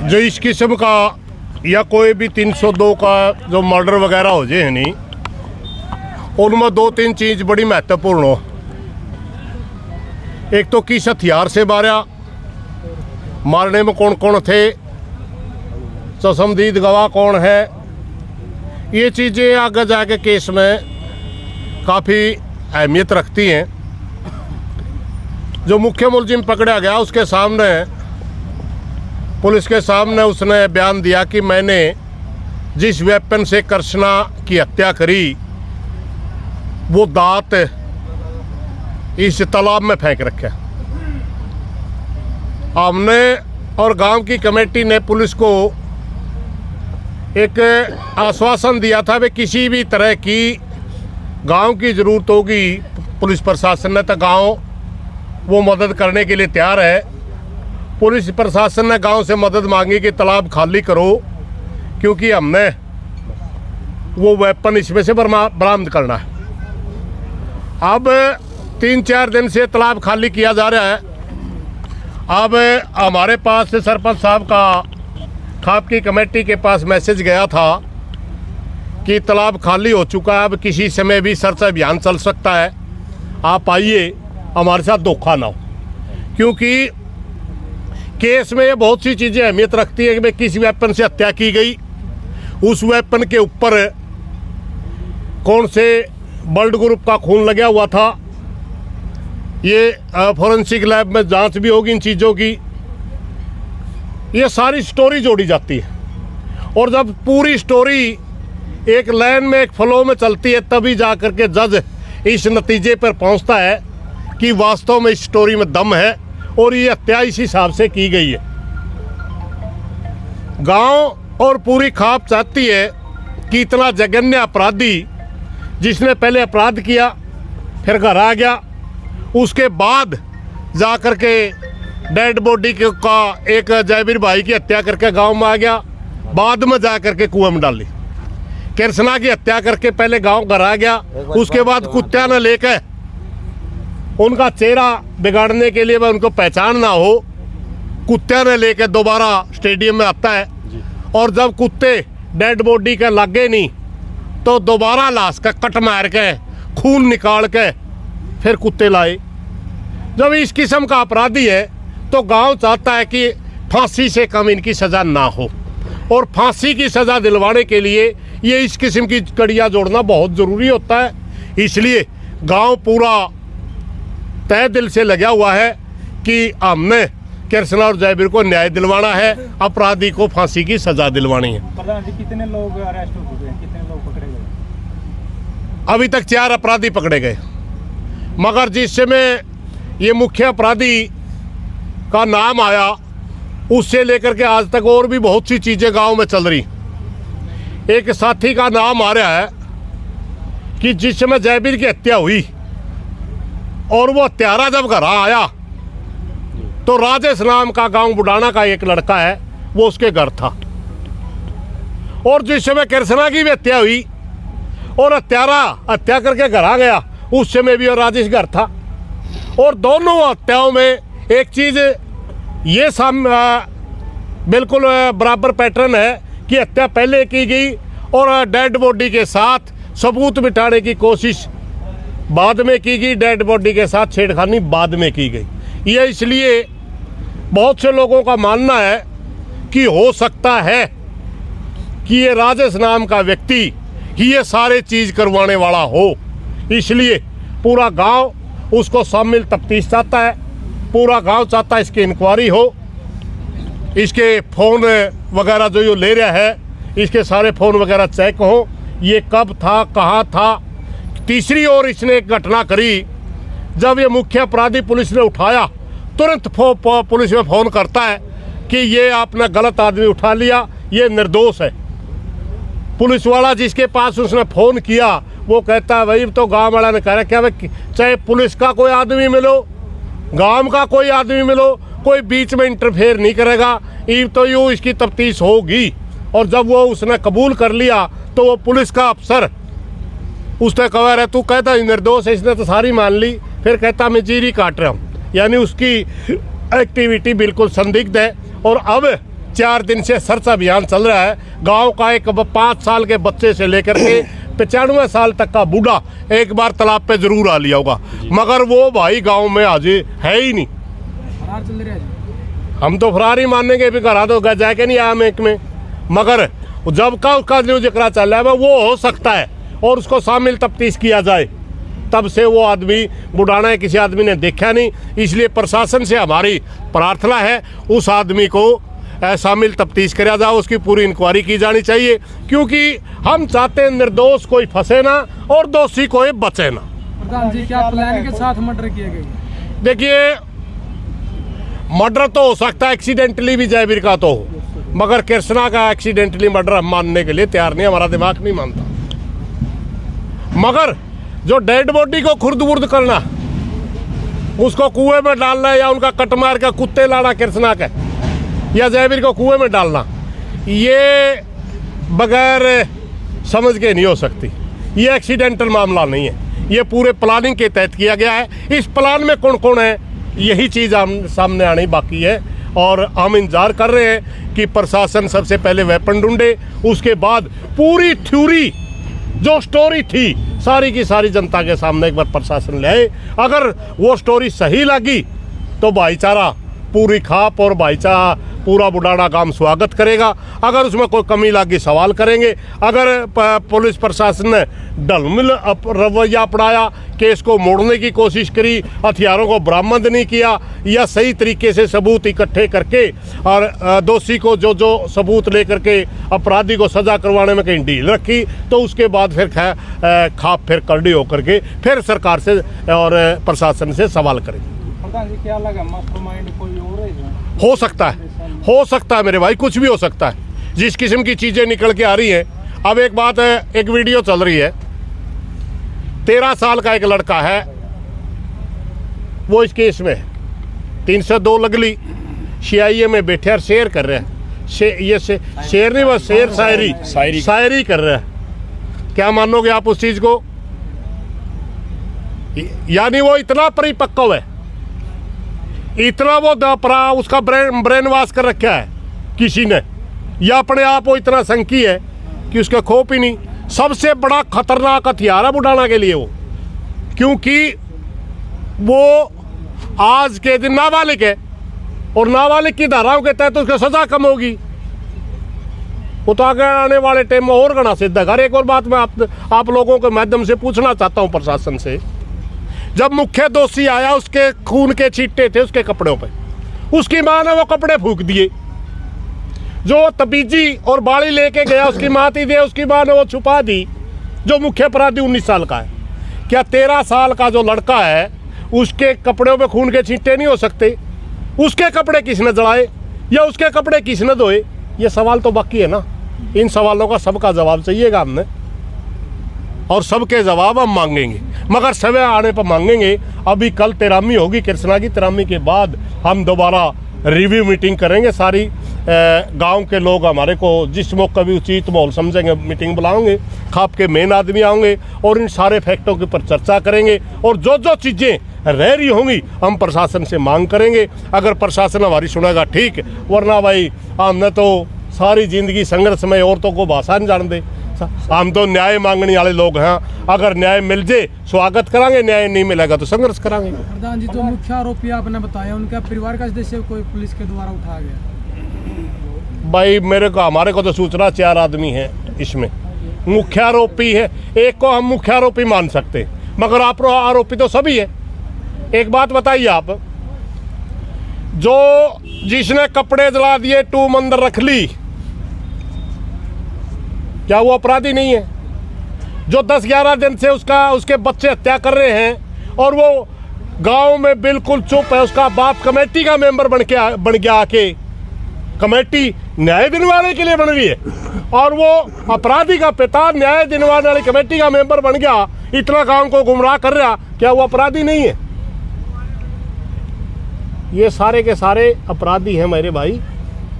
जो इस किस्म का या कोई भी 302 का जो मर्डर वगैरह हो जाए नहीं, उनमें 2-3 चीज़ बड़ी महत्वपूर्ण हो। एक तो किस हथियार से मारा, मारने में कौन कौन थे, चश्मदीद गवाह कौन है, ये चीज़ें आगे जाके केस में काफ़ी अहमियत रखती हैं। जो मुख्य मुलजिम पकड़ा गया उसके सामने, पुलिस के सामने उसने बयान दिया कि मैंने जिस वेपन से कृष्णा की हत्या करी वो दांत इस तालाब में फेंक रखा। हमने और गांव की कमेटी ने पुलिस को एक आश्वासन दिया था कि किसी भी तरह की गांव की ज़रूरत होगी पुलिस प्रशासन ने तो गांव वो मदद करने के लिए तैयार है। पुलिस प्रशासन ने गांव से मदद मांगी कि तालाब खाली करो, क्योंकि हमने वो वेपन इसमें से बरामद करना है। अब 3-4 दिन से तालाब खाली किया जा रहा है। अब हमारे पास सरपंच साहब का खाप की कमेटी के पास मैसेज गया था कि तालाब खाली हो चुका है, अब किसी समय भी सर्च अभियान चल सकता है, आप आइए, हमारे साथ धोखा ना हो। क्योंकि केस में ये बहुत सी चीज़ें अहमियत रखती है कि भाई किस वेपन से हत्या की गई, उस वेपन के ऊपर कौन से ब्लड ग्रुप का खून लगा हुआ था, ये फॉरेंसिक लैब में जांच भी होगी इन चीज़ों की। ये सारी स्टोरी जोड़ी जाती है, और जब पूरी स्टोरी एक लाइन में एक फ्लो में चलती है तभी जा कर के जज इस नतीजे पर पहुंचता है कि वास्तव में इस स्टोरी में दम है और ये हत्या इस हिसाब से की गई है। गांव और पूरी खाप चाहती है कि इतना जघन्य अपराधी जिसने पहले अपराध किया फिर घर आ गया, उसके बाद जा कर के डेड बॉडी का एक जयवीर भाई की हत्या करके गांव में आ गया, बाद में जा कर के कुएं में डाली। कृष्णा की हत्या करके पहले गांव घर आ गया, उसके बाद कुत्त्या ने लेकर उनका चेहरा बिगाड़ने के लिए, वह उनको पहचान ना हो, कुत्त्या ने लेकर दोबारा स्टेडियम में आता है। और जब कुत्ते डेड बॉडी के लगे नहीं तो दोबारा लाश का कट मार के खून निकाल के फिर कुत्ते लाए। जब इस किस्म का अपराधी है तो गांव चाहता है कि फांसी से कम इनकी सज़ा ना हो, और फांसी की सज़ा दिलवाने के लिए ये इस किस्म की कड़ियाँ जोड़ना बहुत ज़रूरी होता है। इसलिए गांव पूरा तय दिल से लगा हुआ है कि हमने कृष्णा और जयवीर को न्याय दिलवाना है, अपराधी को फांसी की सज़ा दिलवानी है। प्रधान जी, कितने लोग अरेस्ट हो चुके हैं, कितने लोग पकड़े गए? अभी तक 4 अपराधी पकड़े गए, मगर जिस समय ये मुख्य अपराधी का नाम आया उससे लेकर के आज तक और भी बहुत सी चीज़ें गांव में चल रही। एक साथी का नाम आ रहा है कि जिस समय जयवीर की हत्या हुई और वो हत्यारा जब घर आया तो राजेश नाम का गांव बुडाना का एक लड़का है, वो उसके घर था। और जिस समय कृष्णा की भी हत्या हुई और हत्यारा हत्या करके घर आ गया, उस समय भी और राजेश घर था। और दोनों हत्याओं में एक चीज़ ये बिल्कुल बराबर पैटर्न है कि हत्या पहले की गई और डेड बॉडी के साथ सबूत मिटाने की कोशिश बाद में की गई, डेड बॉडी के साथ छेड़खानी बाद में की गई। ये इसलिए बहुत से लोगों का मानना है कि हो सकता है कि ये राजेश नाम का व्यक्ति ही ये सारे चीज़ करवाने वाला हो। इसलिए पूरा गांव उसको शामिल तफ्तीश चाहता है, पूरा गांव चाहता है इसकी इंक्वायरी हो, इसके फ़ोन वगैरह जो ये ले रहा है इसके सारे फ़ोन वगैरह चेक हो, ये कब था, कहाँ था। तीसरी ओर इसने एक घटना करी, जब ये मुख्य अपराधी पुलिस ने उठाया तुरंत पुलिस में फ़ोन करता है कि ये आपने गलत आदमी उठा लिया, ये निर्दोष है। पुलिस वाला जिसके पास उसने फ़ोन किया वो कहता है भाई तो गांव वाला ने कह रहा क्या भाई, चाहे पुलिस का कोई आदमी मिलो, गांव का कोई आदमी मिलो, कोई बीच में इंटरफेयर नहीं करेगा, ये तो यूँ इसकी तफ्तीश होगी। और जब वो उसने कबूल कर लिया तो वो पुलिस का अफसर उसने कहा रहे तू कहता निर्दोष है, इसने तो सारी मान ली, फिर कहता मैं जीरी काट रहा हूँ, यानी उसकी एक्टिविटी बिल्कुल संदिग्ध है। और अब 4 दिन से सर्च अभियान चल रहा है। गांव का एक 5 साल के बच्चे से लेकर के 95 साल तक का बूढ़ा एक बार तालाब पे जरूर आ लिया होगा, मगर वो भाई गांव में आज है ही नहीं। फरार चल रहा है जी। हम तो फरार ही मानेंगे, भी करा दो जाके नहीं आया एक में, मगर जब का उसका न्यूज जिक्र चल रहा है वो हो सकता है और उसको शामिल तफ्तीश किया जाए। तब से वो आदमी बुढ़ाना किसी आदमी ने देखा नहीं, इसलिए प्रशासन से हमारी प्रार्थना है उस आदमी को शामिल तफ्तीश करा जाए, उसकी पूरी इंक्वायरी की जानी चाहिए, क्योंकि हम चाहते हैं निर्दोष कोई फंसे ना और दोषी कोई बचे ना। प्रधान जी, क्या प्लान के साथ मर्डर किए गए? देखिए, मर्डर तो हो सकता है एक्सीडेंटली भी जयवीर का तो हो, मगर कृष्णा का एक्सीडेंटली मर्डर हम मानने के लिए तैयार नहीं, हमारा दिमाग नहीं मानता। मगर जो डेड बॉडी को खुर्द-बुर्द करना, उसको कुएं में डालना या उनका कट मार के कुत्ते लाना कृष्णा के या जयवीर को कुएं में डालना, ये बगैर समझ के नहीं हो सकती। ये एक्सीडेंटल मामला नहीं है, ये पूरे प्लानिंग के तहत किया गया है। इस प्लान में कौन कौन है, यही चीज़ हम सामने आनी बाकी है और हम इंतजार कर रहे हैं कि प्रशासन सबसे पहले वेपन ढूंढे, उसके बाद पूरी थ्योरी जो स्टोरी थी सारी की सारी जनता के सामने एक बार प्रशासन ले आए। अगर वो स्टोरी सही लगी तो भाईचारा पूरी खाप और भाईचारा पूरा बुढ़ाना काम स्वागत करेगा। अगर उसमें कोई कमी लगी सवाल करेंगे। अगर पुलिस प्रशासन ने ढलमिल रवैया अपनाया, केस को मोड़ने की कोशिश करी, हथियारों को बरामद नहीं किया या सही तरीके से सबूत इकट्ठे करके और दोषी को जो सबूत लेकर के अपराधी को सजा करवाने में कहीं ढील रखी, तो उसके बाद फिर खाप फिर करड़ी होकर के फिर सरकार से और प्रशासन से सवाल करेंगे। प्रधान जी, क्या लगा मास्टरमाइंड कोई और है? हो सकता है मेरे भाई, कुछ भी हो सकता है। जिस किस्म की चीज़ें निकल के आ रही हैं, अब एक बात है, एक वीडियो चल रही है, 13 साल का एक लड़का है, वो इस केस में 302 लगली CIA में बैठे और शेर कर रहे हैं। शेर नहीं, बस शेर शायरी कर रहे हैं। क्या मानोगे आप उस चीज़ को? यानी वो इतना परिपक्व है, इतना वो उसका ब्रेन वॉश कर रखा है किसी ने, या अपने आप वो इतना संकी है कि उसका खोप ही नहीं। सबसे बड़ा खतरनाक हथियार है बुढ़ाना के लिए वो, क्योंकि वो आज के दिन नाबालिग है और नाबालिग की धाराओं के तहत उसकी सजा कम होगी। वो तो आगे आने वाले टाइम में और घना सिद्ध है। एक और बात मैं आप लोगों के माध्यम से पूछना चाहता हूँ प्रशासन से, जब मुख्य दोषी आया उसके खून के छींटे थे उसके कपड़ों पे, उसकी मां ने वो कपड़े फूंक दिए। जो तबीजी और बाड़ी लेके गया उसकी माती दे, उसकी मां ने वो छुपा दी। जो मुख्य अपराधी 19 साल का है, क्या 13 साल का जो लड़का है उसके कपड़ों पे खून के छींटे नहीं हो सकते? उसके कपड़े किसने जलाए या उसके कपड़े किसने धोए? ये सवाल तो बाकी है ना। इन सवालों का सबका जवाब चाहिएगा हमने, और सबके जवाब हम मांगेंगे, मगर समय आने पर मांगेंगे। अभी कल 13वीं होगी कृष्णा की, 13वीं के बाद हम दोबारा रिव्यू मीटिंग करेंगे। सारी गांव के लोग हमारे को जिस मौका भी उचित माहौल समझेंगे मीटिंग बुलाएंगे, खाप के मेन आदमी आएंगे और इन सारे फैक्टों के ऊपर चर्चा करेंगे और जो चीज़ें रह रही होंगी हम प्रशासन से मांग करेंगे। अगर प्रशासन हमारी सुनेगा ठीक, वरना भाई हमने तो सारी जिंदगी संघर्ष में औरतों को भाषा नहीं जान दे। हम तो न्याय मांगने वाले लोग हैं, अगर न्याय मिल जाए स्वागत करांगे, न्याय नहीं मिलेगा तो संघर्ष करांगे। प्रधान जी, जो मुख्य आरोपी आपने बताया उनका परिवार का सदस्य कोई पुलिस के द्वारा उठाया गया? भाई हमारे को तो सूचना 4 आदमी हैं इसमें। मुख्य आरोपी है एक को हम मुख्य आरोपी मान सकते, मगर आप आरोपी तो सभी है। एक बात बताइए आप, जो जिसने कपड़े जला दिए, 2 मंदिर रख ली, क्या वो अपराधी नहीं है? जो 10-11 दिन से उसके बच्चे हत्या कर रहे हैं और वो गांव में बिल्कुल चुप है, उसका बाप कमेटी का मेंबर बन गया आके, कमेटी न्याय दिलवाने के लिए बन रही है और वो अपराधी का पिता न्याय दिलवाने वाली कमेटी का मेंबर बन गया, इतना गांव को गुमराह कर रहा, क्या वो अपराधी नहीं है? ये सारे के सारे अपराधी हैं मेरे भाई।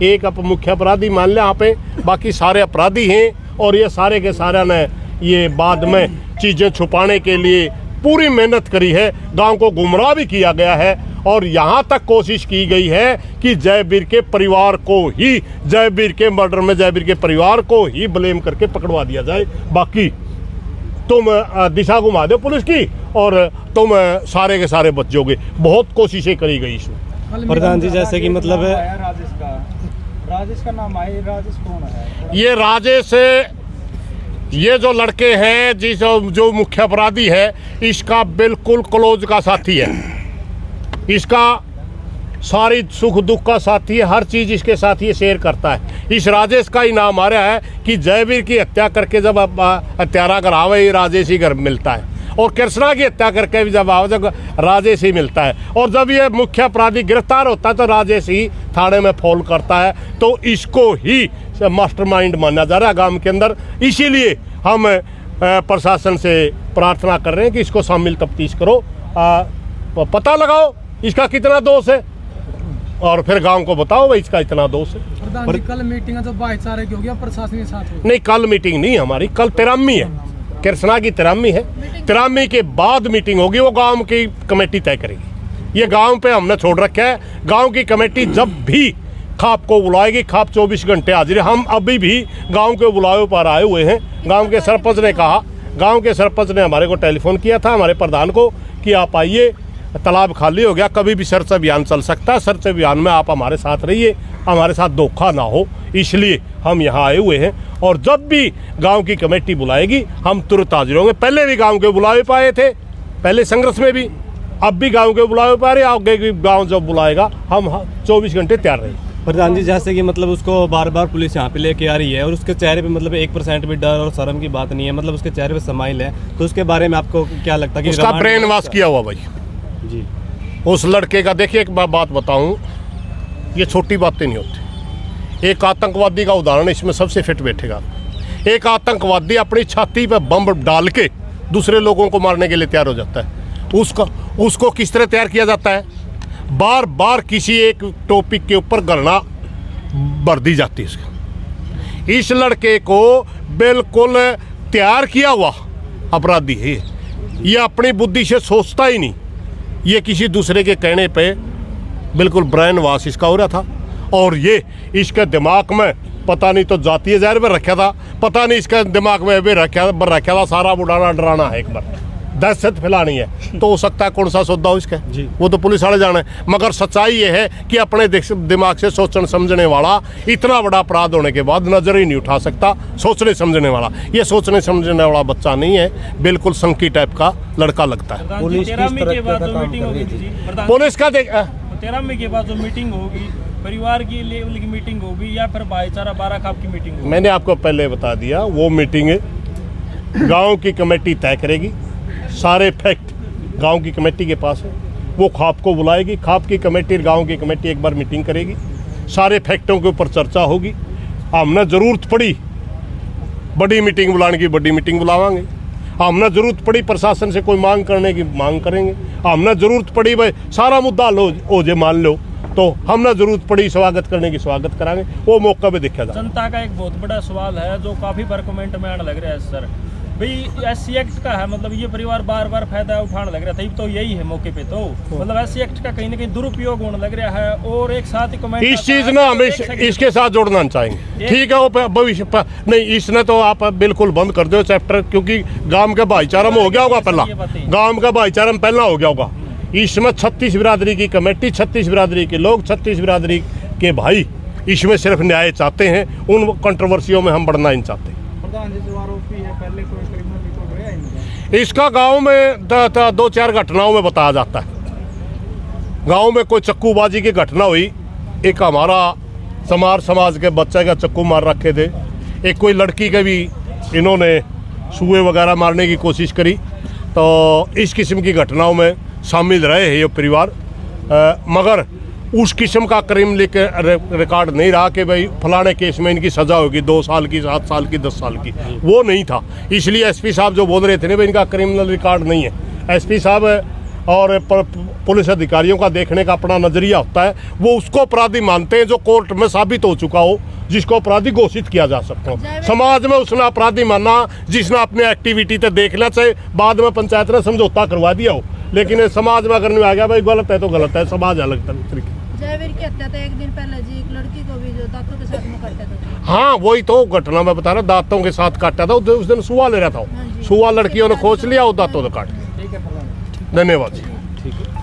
एक मुख्य अपराधी मान लिया यहाँ पे, बाकी सारे अपराधी हैं और ये सारे के सारे ने ये बाद में चीज़ें छुपाने के लिए पूरी मेहनत करी है, गांव को गुमराह भी किया गया है और यहाँ तक कोशिश की गई है कि जयवीर के परिवार को ही, जयवीर के मर्डर में जयवीर के परिवार को ही ब्लेम करके पकड़वा दिया जाए। बाकी तुम दिशा घुमा दो पुलिस की और तुम सारे के सारे बच जाओगे। बहुत कोशिशें करी गई इसमें। प्रधान जी जैसे कि मतलब राजेश का नाम है, राजेश कौन है? ये राजेश, ये जो लड़के हैं जो मुख्य अपराधी है, इसका बिल्कुल क्लोज का साथी है, इसका सारी सुख दुख का साथी है, हर चीज़ इसके साथ ये शेयर करता है। इस राजेश का ही नाम आ रहा है कि जयवीर की हत्या करके जब हत्यारा घर आवे ही राजेश ही घर मिलता है, और कृष्णा की हत्या करके भी जब आवे जब राजेश ही मिलता है, और जब ये मुख्य अपराधी गिरफ्तार होता है तो राजेश ही थाने में फोन करता है। तो इसको ही मास्टरमाइंड माना जा रहा है गांव के अंदर। इसीलिए हम प्रशासन से प्रार्थना कर रहे हैं कि इसको शामिल तफ्तीश करो, पता लगाओ इसका कितना दोष है, और फिर गांव को बताओ भाई इसका इतना दोष है। प्रधान जी, कल मीटिंग है तो भाईचारे की होगी, प्रशासन के साथ होगी? नहीं, कल मीटिंग नहीं हमारी, कल तिरामी है, कृष्णा की तिरामी है। तिरामी के बाद मीटिंग होगी, वो गांव की कमेटी तय करेगी। ये गांव पे हमने छोड़ रखा है, गांव की कमेटी जब भी खाप को बुलाएगी, खाप 24 घंटे हाजिर है। हम अभी भी गांव के बुलावे पर आए हुए हैं। गांव के सरपंच ने कहा, गांव के सरपंच ने हमारे को टेलीफोन किया था, हमारे प्रधान को, कि आप आइए, तालाब खाली हो गया, कभी भी सर्च अभियान चल सकता है, सर्च अभियान में आप हमारे साथ रहिए, हमारे साथ धोखा ना हो, इसलिए हम यहाँ आए हुए हैं। और जब भी गांव की कमेटी बुलाएगी हम तुरंत हाजिर होंगे। पहले भी गांव के बुलावे पाए थे, पहले संघर्ष में भी, अब भी गांव के बुलावे पा रहे, आगे भी गांव जब बुलाएगा हम 24 घंटे तैयार रहेंगे। प्रधान जी जैसे कि मतलब उसको बार बार पुलिस यहाँ पे लेके आ रही है और उसके चेहरे पे मतलब 1% भी डर और शर्म की बात नहीं है, मतलब उसके चेहरे पे स्माइल है, तो उसके बारे में आपको क्या लगता है कि उसका ब्रेन वॉश किया हुआ भाई जी? उस लड़के का देखिए, एक बात बताऊं, ये छोटी बातें नहीं होती। एक आतंकवादी का उदाहरण इसमें सबसे फिट बैठेगा। एक आतंकवादी अपनी छाती पे बम डाल के दूसरे लोगों को मारने के लिए तैयार हो जाता है। उसको किस तरह तैयार किया जाता है? बार बार किसी एक टॉपिक के ऊपर गणना भर दी जाती है इसका। इस लड़के को बिल्कुल तैयार किया हुआ अपराधी है ये अपनी बुद्धि से सोचता ही नहीं, ये किसी दूसरे के कहने पे बिल्कुल ब्रेन वॉश इसका हो रहा था। और ये इसके दिमाग में पता नहीं तो जातीय जहर में रखा था, पता नहीं इसके दिमाग में भी रखा था सारा बुढ़ाना डराना है, एक बार दहशत फैलानी है। तो हो सकता है कौन सा सौदा हो इसका, वो तो पुलिस वाले जाने। मगर सच्चाई ये है कि अपने दिमाग से सोचने समझने वाला इतना बड़ा अपराध होने के बाद नजर ही नहीं उठा सकता, सोचने समझने वाला। ये सोचने समझने वाला बच्चा नहीं है, बिल्कुल संकी टाइप का लड़का लगता है। पुलिस के बाद जो मीटिंग होगी, पुलिस का देख 13 के बाद जो मीटिंग होगी, परिवार की लेवल की मीटिंग होगी या फिर भाईचारा 12 खाप की मीटिंग होगी? मैंने आपको पहले बता दिया, वो मीटिंग गांव की कमेटी तय करेगी। सारे फैक्ट गांव की कमेटी के पास है, वो खाप को बुलाएगी, खाप की कमेटी गांव की कमेटी एक बार मीटिंग करेगी, सारे फैक्टों के ऊपर चर्चा होगी। हमने ज़रूरत पड़ी बड़ी मीटिंग बुलाने की, बड़ी मीटिंग बुलावांगे। हमने ज़रूरत पड़ी प्रशासन से कोई मांग करने की, मांग करेंगे। हमने ज़रूरत पड़ी भाई सारा मुद्दा लो ओझे मान लो, तो हमने ज़रूरत पड़ी स्वागत करने की, स्वागत कराएंगे, वो मौका पे देखा जाए। जनता का एक बहुत बड़ा सवाल है जो काफ़ी बार कमेंट में आने लग रहा है, सर भाई SC एक्ट का है, मतलब ये परिवार बार बार फायदा उठाने लग रहा था, तो यही है मौके पे, तो मतलब SC एक्ट का कहीं ना कहीं दुरुपयोग होने लग रहा है। और एक साथ ही कमेंट इस चीज़ ना हम इसके साथ जोड़ना चाहेंगे, ठीक है, वो भविष्य नहीं, इसने तो आप बिल्कुल बंद कर दो चैप्टर, क्योंकि गांव के भाईचारा में हो गया होगा पहला, गांव का भाईचारा में पहला हो गया होगा। इसमें 36 बिरादरी की कमेटी, 36 बिरादरी के लोग, 36 बिरादरी के भाई इसमें सिर्फ न्याय चाहते हैं, उन कंट्रोवर्सियों में हम बढ़ना नहीं चाहते। इसका गांव में 2-4 घटनाओं में बताया जाता है। गांव में कोई चक्कूबाजी की घटना हुई, एक हमारा समाज के बच्चे का चक्कू मार रखे थे, एक कोई लड़की के भी इन्होंने सुए वगैरह मारने की कोशिश करी। तो इस किस्म की घटनाओं में शामिल रहे हैं ये परिवार, मगर उस किस्म का क्राइम लेके रिकॉर्ड नहीं रहा कि भाई फलाने केस में इनकी सज़ा होगी 2 साल की, 7 साल की, 10 साल की, वो नहीं था। इसलिए SP साहब जो बोल रहे थे ना भाई इनका क्रिमिनल रिकॉर्ड नहीं है, SP साहब और पुलिस अधिकारियों का देखने का अपना नज़रिया होता है, वो उसको अपराधी मानते हैं जो कोर्ट में साबित हो चुका हो, जिसको अपराधी घोषित किया जा सकता हो। समाज में उसने अपराधी माना जिसने अपनी एक्टिविटी तो देखना चाहिए, बाद में पंचायत ने समझौता करवा दिया हो, लेकिन ये समाज में अगर नहीं आ गया भाई गलत है तो गलत है, समाज अलग तरीके। जयवीर की हत्या तो एक दिन पहले जी एक लड़की को भी जो दांतों के साथ में काटा था। हाँ वही तो घटना मैं बता रहा, दांतों के साथ काटा था उस दिन सुआ ले रहा था, हाँ जी। सुआ लड़कियों ने खोच लिया और दांतों से काट लिया। धन्यवाद जी। ठीक है।